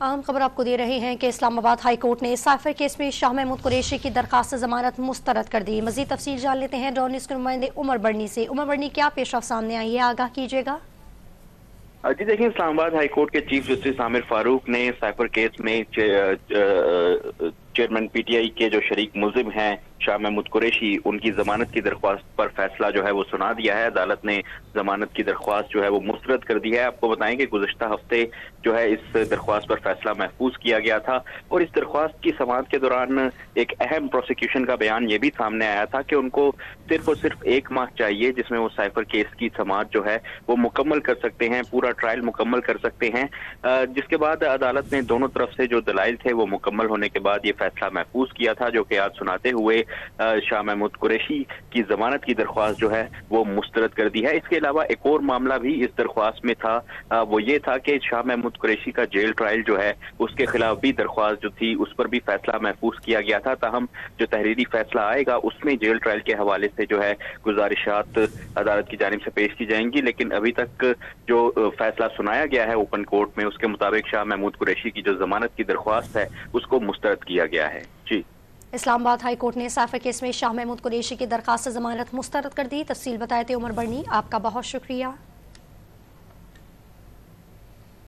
اہم خبر آپ کو دے رہے ہیں کہ اسلام آباد ہائی کورٹ نے سائفر کیس میں شاہ محمود قریشی کی درخواست ضمانت مسترد کر دی۔ مزید تفصیل جان لیتے ہیں ڈان نیوز کے نمائندے عمر بڑنی سے۔ عمر بڑنی، کیا پیش رفت سامنے آئی ہے، آگاہ کیجیے گا۔ جی دیکھیں، اسلام آباد ہائی کورٹ کے چیف جسٹس عامر فاروق نے سائفر کیس میں چیئرمین پی ٹی آئی کے جو شریک ملزم ہیں شاہ محمود قریشی، ان کی ضمانت کی درخواست پر فیصلہ جو ہے وہ سنا دیا ہے۔ عدالت نے ضمانت کی درخواست جو ہے وہ مسترد کر دی ہے۔ آپ کو بتائیں کہ گزشتہ ہفتے جو ہے اس درخواست پر فیصلہ محفوظ کیا گیا تھا، اور اس درخواست کی سماعت کے دوران ایک اہم پروسیکیوشن کا بیان یہ بھی سامنے آیا تھا کہ ان کو صرف اور صرف 1 ماہ چاہیے جس میں وہ سائفر کیس کی سماعت جو ہے وہ مکمل کر سکتے ہیں، پورا ٹرائل مکمل کر سکتے ہیں، جس کے بعد عدالت نے دونوں طرف سے جو دلائل تھے وہ مکمل ہونے کے بعد یہ فیصلہ محفوظ کیا تھا، جو کہ آج سناتے ہوئے شاہ محمود قریشی کی ضمانت کی درخواست جو ہے وہ مسترد کر دی ہے۔ اس کے علاوہ ایک اور معاملہ بھی اس درخواست میں تھا، وہ یہ تھا کہ شاہ محمود قریشی کا جیل ٹرائل جو ہے اس کے خلاف بھی درخواست جو تھی اس پر بھی فیصلہ محفوظ کیا گیا تھا۔ تاہم جو تحریری فیصلہ آئے گا اس میں جیل ٹرائل کے حوالے سے جو ہے گزارشات عدالت کی جانب سے پیش کی جائیں گی، لیکن ابھی تک جو فیصلہ سنایا گیا ہے اوپن کورٹ میں، اس کے مطابق شاہ محمود قریشی کی جو ضمانت کی درخواست ہے اس کو مسترد کیا گیا ہے۔ جی، اسلام آباد ہائی کورٹ نے سائفر کیس میں شاہ محمود قریشی کی درخواست ضمانت مسترد کر دی۔ تفصیل بتائے تھے عمر بڑنی، آپ کا بہت شکریہ۔